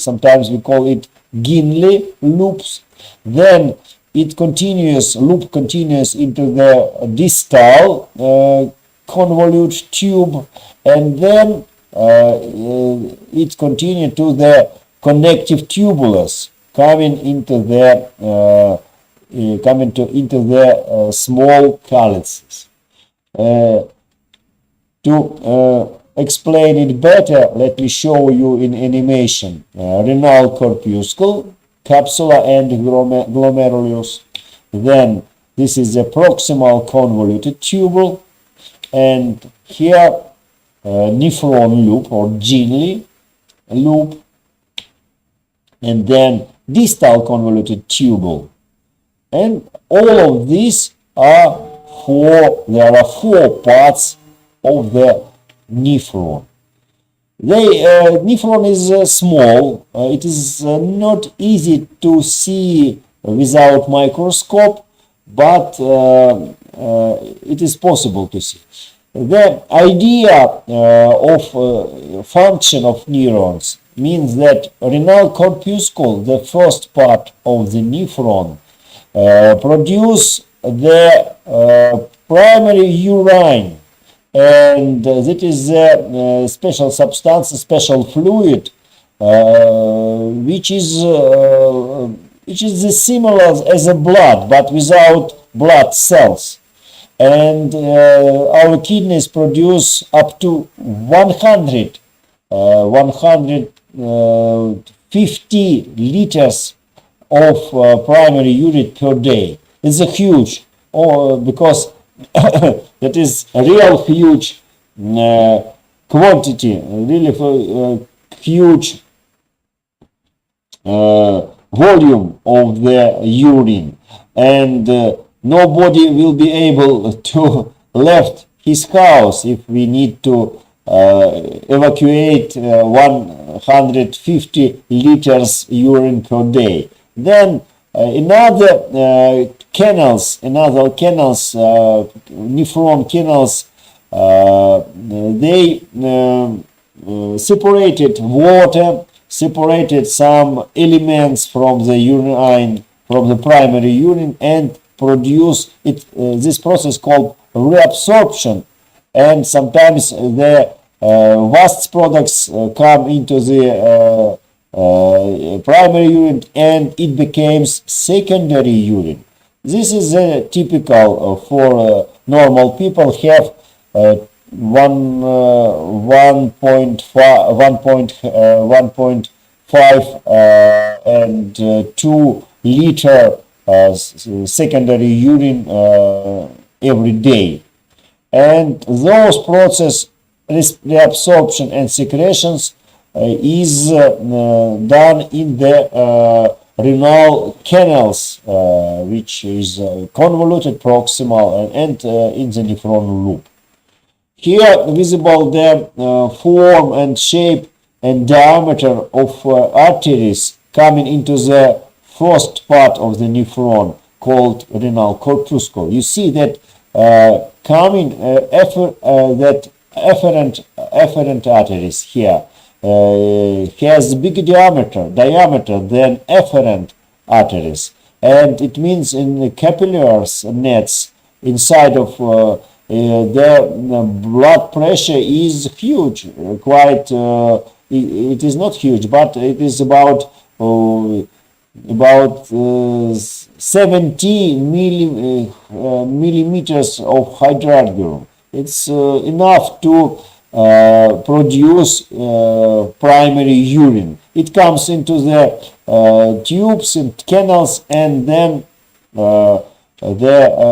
Sometimes we call it Ginley loops. Then it continues into the distal convolute tube, and then it continues to the connective tubulus, coming into the small calyces. To explain it better, let me show you in animation renal corpuscle, capsula, and glomerulus. Then this is the proximal convoluted tubule, and here nephron loop or Ginley loop, and then distal convoluted tubule. And all of these are there are four parts of the nephron. Nephron is small. It is not easy to see without microscope, but it is possible to see. The idea of function of neurons means that renal corpuscle, the first part of the nephron, produce the primary urine, and that is a special substance, a special fluid, which is similar as a blood, but without blood cells. And our kidneys produce up to 150 liters of primary urine per day. It's a huge, because that is a real huge quantity, really huge volume of the urine, and nobody will be able to left his house if we need to evacuate 150 liters urine per day. Then another canals, nephron canals, they separated water, separated some elements from the urine, from the primary urine, and produce it. This process called reabsorption, and sometimes the waste products come into the primary urine, and it becomes secondary urine. This is typical for normal people. Have 1.5 and 2 liter secondary urine every day, and those process reabsorption and secretions is done in the renal canals, which is convoluted, proximal, and in the nephron loop. Here visible the form and shape and diameter of arteries coming into the first part of the nephron called renal corpuscle. You see that efferent arteries here has bigger diameter than efferent arteries, and it means in the capillaries nets inside of the blood pressure is huge, quite it is not huge, but it is about 70 millimeters of hydrogen. It's enough to produce primary urine. It comes into the tubes and canals, and then the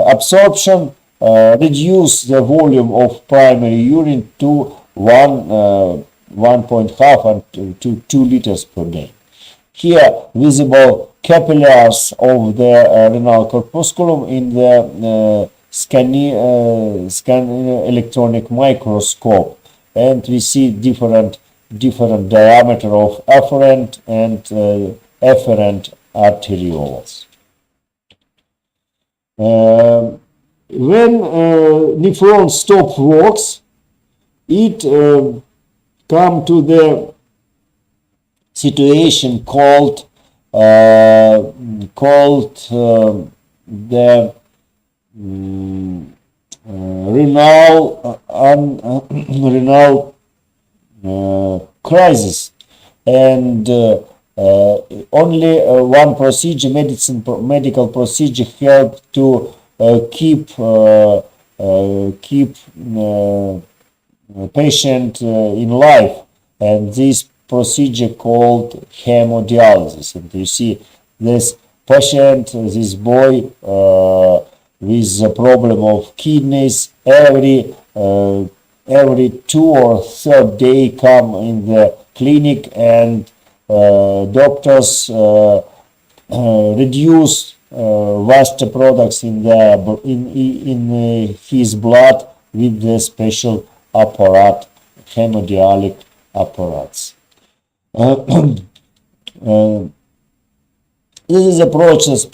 absorption reduce the volume of primary urine to 1.5 and to 2 liters per day. Here visible capillaries of the renal corpusculum in the scanning electronic microscope, and we see different diameter of afferent and efferent arterioles. When nephron stop works, it come to the situation called the renal crisis, and only one procedure, medical procedure, helped to keep patient in life, and this procedure called hemodialysis. And you see this patient, this boy with a problem of kidneys, every 2 or 3rd day come in the clinic, and doctors reduce waste products in his blood with the special apparat, hemodialytic apparatus. This is a process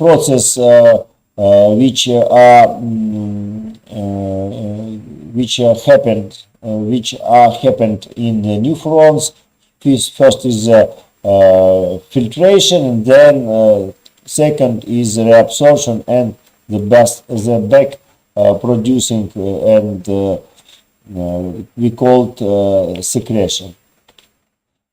which happened in the nephrons. First is filtration, and then second is reabsorption, and the back producing, and we called secretion.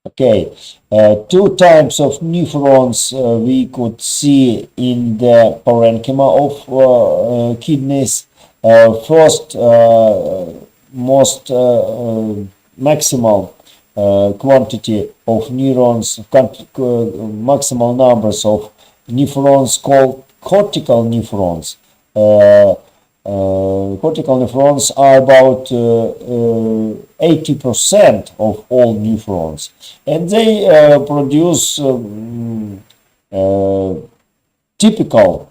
Okay, 2 types of nephrons we could see in the parenchyma of kidneys. First, most maximal quantity of neurons, maximal numbers of nephrons called cortical nephrons. Cortical nephrons are about 80% of all nephrons, and they produce typical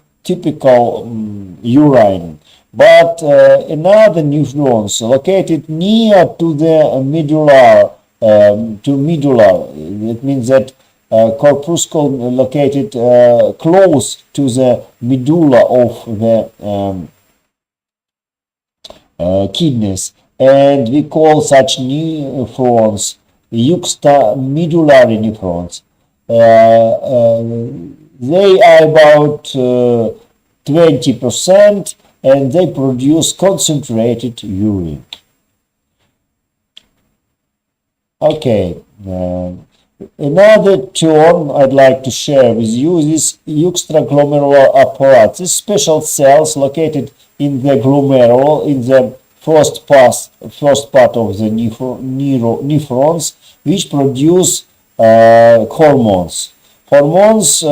urine. But another nephrons located near to the medulla, it means that corpuscle located close to the medulla of the kidneys, and we call such nephrons juxtamedullary nephrons. They are about 20% and they produce concentrated urine. Okay, another term I'd like to share with you is extraglomerular apparatus. These special cells located in the glomerule, in the first part of the nephrons, which produce hormones. Hormones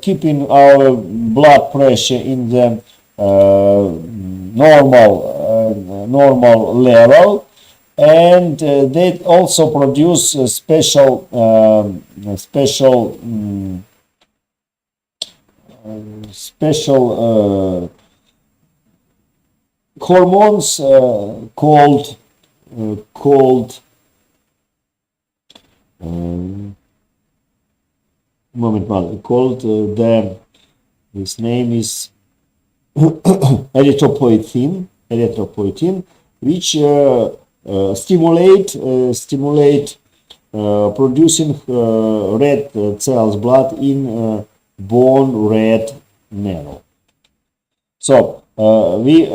keeping our blood pressure in the normal level, and they also produce special hormones called his name is erythropoietin, which stimulate producing red cells blood in bone red marrow. So we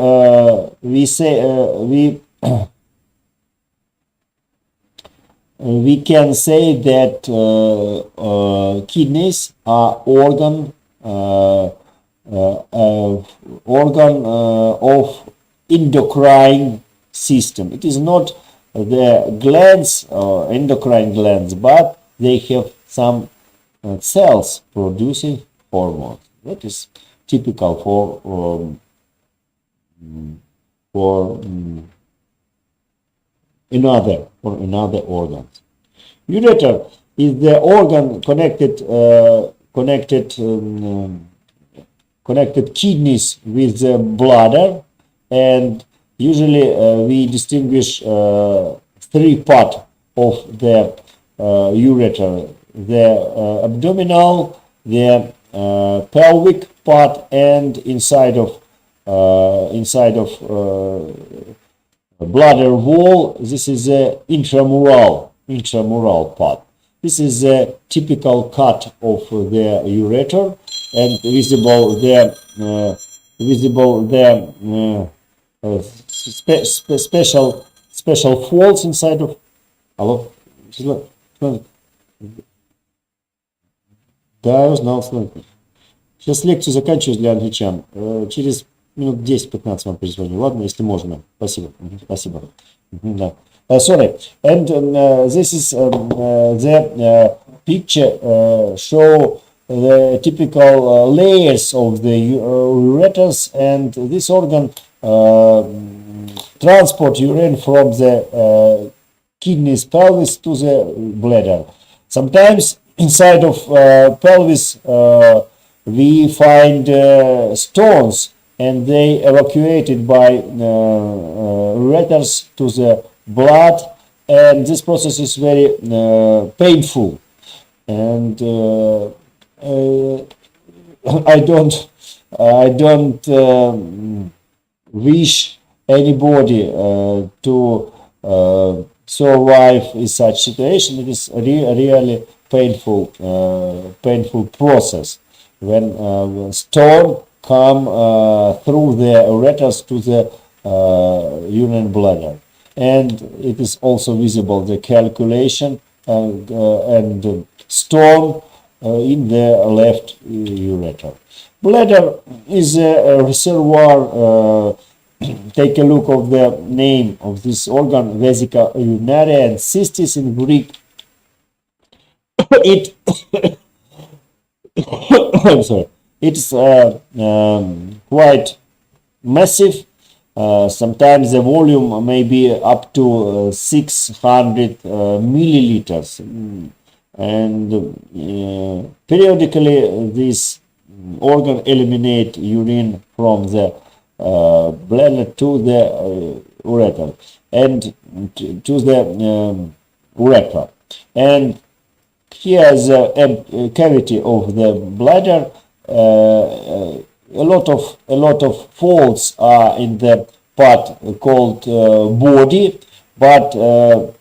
can say that kidneys are organ of endocrine system. It is not the glands, endocrine glands, but they have some cells producing hormones. That is typical for another organs. Ureter is the organ connected kidneys with the bladder, and usually we distinguish three parts of the ureter: the abdominal, the pelvic part, and inside of bladder wall. This is the intramural part. This is a typical cut of the ureter, and visible special folds inside of. Алло? Да, я узнал. Сейчас лекцию заканчиваю для англичан. Через минут 10-15 вам перезвоню. Ладно, если можно. Спасибо. Спасибо. Да. Sorry. And this is the picture show the typical layers of the ureters, and this organ transport urine from the kidneys, pelvis to the bladder. Sometimes inside of pelvis we find stones, and they evacuated by ureters to the blood, and this process is very painful, and I don't wish anybody to survive in such situation. It is really painful process when stone come through the ureters to the urinary bladder, and it is also visible the calculation and stone in the left ureter. Bladder is a reservoir. Take a look of the name of this organ, vesica urinaria, and cystis in Greek. I'm sorry. It's quite massive. Sometimes the volume may be up to 600 milliliters, and periodically this organ eliminate urine from the bladder to the ureter and to the urethra. And here is a cavity of the bladder. A lot of folds are in the part called body, but the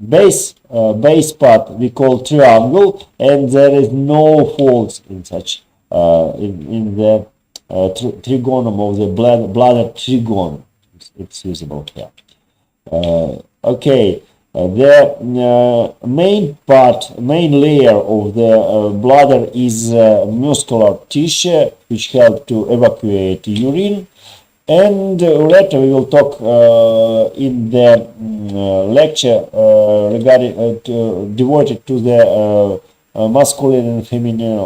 base part we call triangle, and there is no folds in such in the trigonum of the bladder trigon. It's visible here. Okay, the main layer of the bladder is muscular tissue, which help to evacuate urine. And later we will talk in the lecture regarding devoted to the masculine and feminine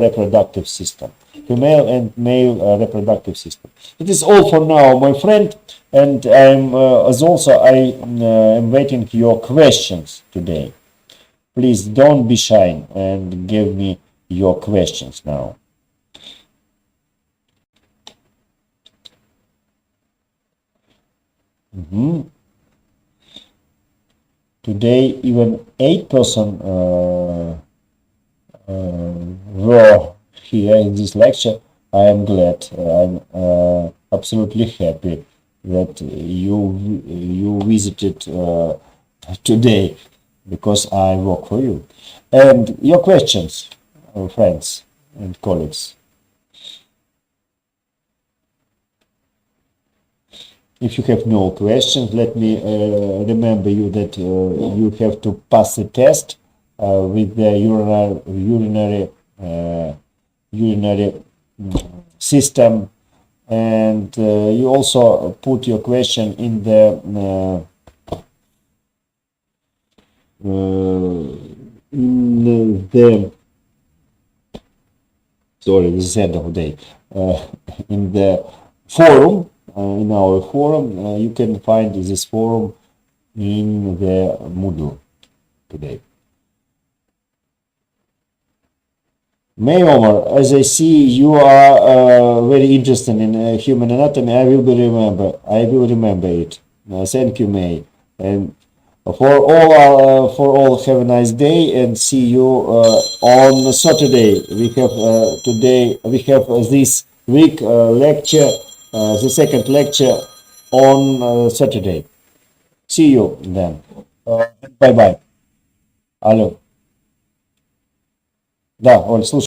reproductive system, female and male reproductive system. It is all for now, my friend, and I'm I am waiting your questions today. Please don't be shy and give me your questions now. Today, even 8% were here in this lecture. I am glad. I'm absolutely happy that you visited today, because I work for you. And your questions, friends and colleagues. If you have no questions, let me remember you that you have to pass the test with the urinary system, and you also put your question in the sorry, this is the end of the day, in the forum. In our forum, you can find this forum in the Moodle today. May Omar, as I see you are very interested in human anatomy, I will remember it. Thank you, May. And for all, have a nice day, and see you on Saturday. We have this week lecture. The second lecture on Saturday. See you then. Bye-bye. Алло. Да, Оль, слушай.